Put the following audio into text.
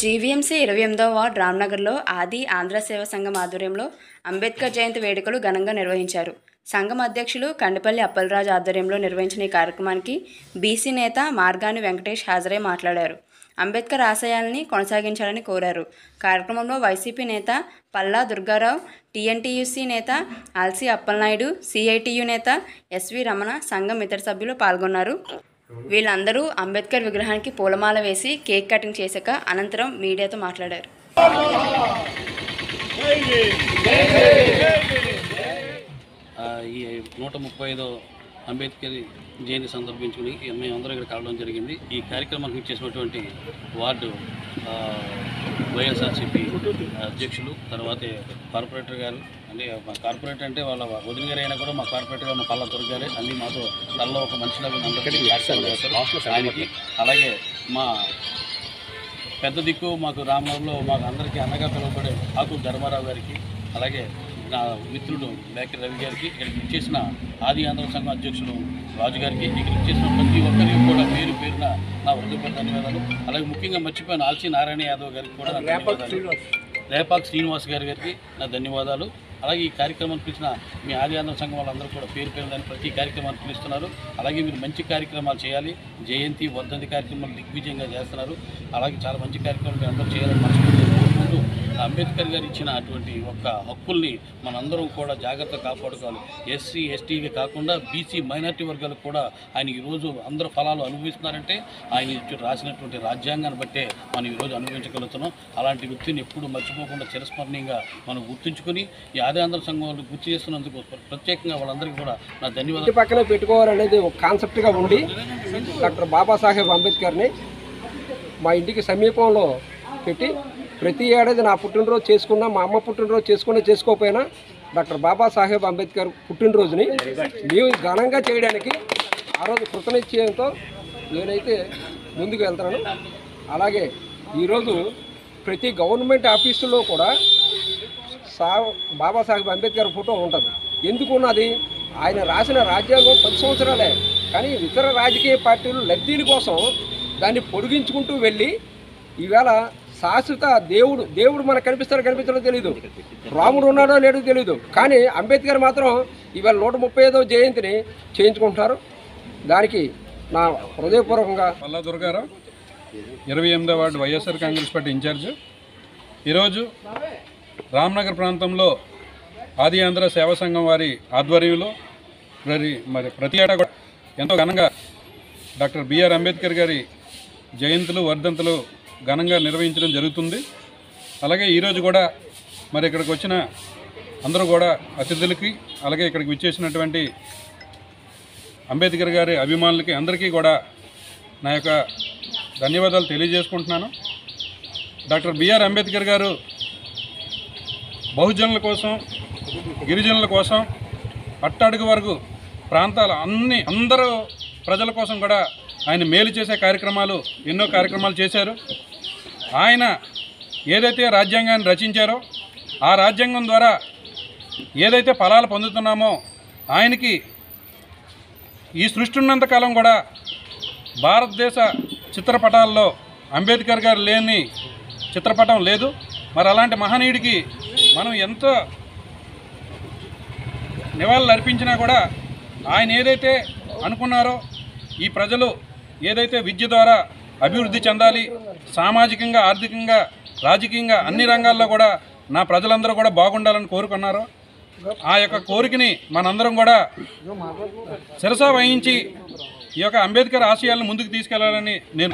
GVMC 28వ ward రామ్నగర్లో ఆది ఆంధ్ర సేవా సంఘం ఆధ్వర్యంలో అంబేద్కర్ జయంతి వేడుకలు ఘనంగా నిర్వహించారు. సంఘం అధ్యక్షులు కండిపల్లి అప్పలరాజు ఆధ్వర్యంలో నిర్వహించిన ఈ కార్యక్రమానికి బీసీ నేత మార్గాని వెంకటేష్ హాజరై మాట్లాడారు. అంబేద్కర్ ఆశయాల్ని కొనసాగించాలని కోరారు. కార్యక్రమంలో వైసీపీ నేత పల్లా దుర్గారావు, టీఎన్టీయూసీ నేత ఆల్సీ అప్పలనాయుడు, సిఐటియు నేత ఎస్వి రమణ, సంఘం ఇతర సభ్యులు పాల్గొన్నారు. వీళ్ళందరూ అంబేద్కర్ విగ్రహానికి పూలమాల వేసి కేక్ కటింగ్ చేశాక అనంతరం మీడియాతో మాట్లాడారు. ఈ 135వ అంబేద్కర్ జయంతి సందర్భించుకుని మేమందరం ఇక్కడ కలవడం జరిగింది. ఈ కార్యక్రమానికి ఇచ్చేసినటువంటి వార్డు వైఎస్ఆర్సీపీ అధ్యక్షులు, తర్వాత కార్పొరేటర్ గారు, అంటే మా కార్పొరేటర్ అంటే వాళ్ళ వదిన గారు అయినా కూడా మా కార్పొరేటర్ గారు మా పల్లా దొరగారు అన్నీ మాతో తనలో ఒక మనిషిలాగా అందరికీ ఆయనకి, అలాగే మా పెద్ద దిక్కు మాకు రామ్నగర్లో మాకు అందరికీ అన్నగా పిలువబడే ఆకు ధర్మారావు గారికి, అలాగే నా మిత్రుడు బేకర్ రవి గారికి, ఇక్కడికి ఇచ్చేసిన ఆది ఆంధ్ర సంఘం అధ్యక్షుడు రాజు గారికి, ఇక్కడికి ఇచ్చేసిన ప్రతి ఒక్కరికి కూడా పేరు పేరున నా హృదయపూర్వక ధన్యవాదాలు. అలాగే ముఖ్యంగా మర్చిపోయిన ఆల్సీ నారాయణ యాదవ్ గారికి కూడా నా ధన్యవాదాలు, రేపాక్ శ్రీనివాస్ గారికి నా ధన్యవాదాలు. అలాగే ఈ కార్యక్రమాన్ని పిలిచిన మీ ఆది ఆంధ్ర సంఘం వాళ్ళందరూ కూడా పేరు పేరుదని ప్రతి కార్యక్రమాన్ని పిలుస్తున్నారు. అలాగే మీరు మంచి కార్యక్రమాలు చేయాలి, జయంతి వర్ధంతి కార్యక్రమాలు దిగ్విజయంగా చేస్తున్నారు. అలాగే చాలా మంచి కార్యక్రమాలు మీరు అందరూ చేయాలని మనస్ఫూర్తిగా కోరుకుంటూ, అంబేద్కర్ గారు ఇచ్చిన అటువంటి ఒక్క హక్కుల్ని మనందరం కూడా జాగ్రత్తగా కాపాడుకోవాలి. ఎస్సీ ఎస్టీకి కాకుండా బీసీ మైనార్టీ వర్గాలకు కూడా ఆయన ఈరోజు అందరూ ఫలాలు అనుభవిస్తున్నారంటే ఆయన రాసినటువంటి రాజ్యాంగాన్ని బట్టే మనం ఈరోజు అనుభవించగలుగుతున్నాం. అలాంటి వ్యక్తిని ఎప్పుడు మర్చిపోకుండా చిరస్మరణీయంగా మనం గుర్తుంచుకొని ఈ ఆది ఆంధ్ర సంఘం వాళ్ళు గుర్తు చేస్తున్నందుకు ప్రత్యేకంగా వాళ్ళందరికీ కూడా నా ధన్యవాదాలు. పక్కన పెట్టుకోవాలనేది ఒక కాన్సెప్ట్గా ఉండి డాక్టర్ బాబాసాహెబ్ అంబేద్కర్ని మా ఇంటికి సమీపంలో పెట్టి ప్రతి ఏడాది నా పుట్టినరోజు చేసుకున్నా, మా అమ్మ పుట్టినరోజు చేసుకోకపోయినా డాక్టర్ బాబాసాహెబ్ అంబేద్కర్ పుట్టినరోజుని మేము ఘనంగా చేయడానికి ఆ రోజు కృతనిశ్చయంతో నేనైతే ముందుకు వెళ్తున్నాను. అలాగే ఈరోజు ప్రతి గవర్నమెంట్ ఆఫీసులో కూడా బాబాసాహెబ్ అంబేద్కర్ ఫోటో ఉంటుంది. ఎందుకున్నది? ఆయన రాసిన రాజ్యాంగం 10 సంవత్సరాలే, కానీ ఇతర రాజకీయ పార్టీలు లబ్ధీల కోసం దాన్ని పొడిగించుకుంటూ వెళ్ళి ఈవేళ శాశ్వత దేవుడు మనకు కనిపిస్తాడో తెలీదు, రాముడు ఉన్నాడో లేదో తెలీదు, కానీ అంబేద్కర్ మాత్రం ఈవేళ 135వ జయంతిని చేయించుకుంటున్నారు. దానికి నా హృదయపూర్వకంగా పల్లా దుర్గారావు, 28వ ward YSR Congress party incharge. ఈరోజు రామ్నగర్ ప్రాంతంలో ఆది ఆంధ్ర సేవా సంఘం వారి ఆధ్వర్యంలో మరి ప్రతి ఏటా కూడా ఎంతో ఘనంగా డాక్టర్ బిఆర్ అంబేద్కర్ గారి జయంతులు వర్ధంతులు ఘనంగా నిర్వహించడం జరుగుతుంది. అలాగే ఈరోజు కూడా మరి ఇక్కడికి వచ్చిన అందరూ కూడా అతిథులకి, అలాగే ఇక్కడికి విచ్చేసినటువంటి అంబేద్కర్ గారి అభిమానులకి అందరికీ కూడా నా యొక్క ధన్యవాదాలు తెలియజేసుకుంటున్నాను. డాక్టర్ బిఆర్ అంబేద్కర్ గారు బహుజనుల కోసం, గిరిజనుల కోసం, అట్టడుగు వరకు ప్రాంతాల అందరూ ప్రజల కోసం కూడా ఆయన మేలు చేసే కార్యక్రమాలు ఎన్నో కార్యక్రమాలు చేశారు. ఆయన ఏదైతే రాజ్యాంగాన్ని రచించారో ఆ రాజ్యాంగం ద్వారా ఏదైతే ఫలాలు పొందుతున్నామో ఆయనకి ఈ సృష్టి ఉన్నంతకాలం కూడా భారతదేశ చిత్రపటాల్లో అంబేద్కర్ గారు లేని చిత్రపటం లేదు. మరి అలాంటి మహనీయుడికి మనం ఎంతో నివాళులు అర్పించినా కూడా ఆయన ఏదైతే అనుకున్నారో ఈ ప్రజలు ఏదైతే విద్య ద్వారా అభివృద్ధి చెందాలి, సామాజికంగా, ఆర్థికంగా, రాజకీయంగా అన్ని రంగాల్లో కూడా నా ప్రజలందరూ కూడా బాగుండాలని కోరుకున్నారో ఆ యొక్క కోరికని మనందరం కూడా శిరస వహించి ఈ యొక్క అంబేద్కర్ ఆశయాలను ముందుకు తీసుకెళ్లాలని నేను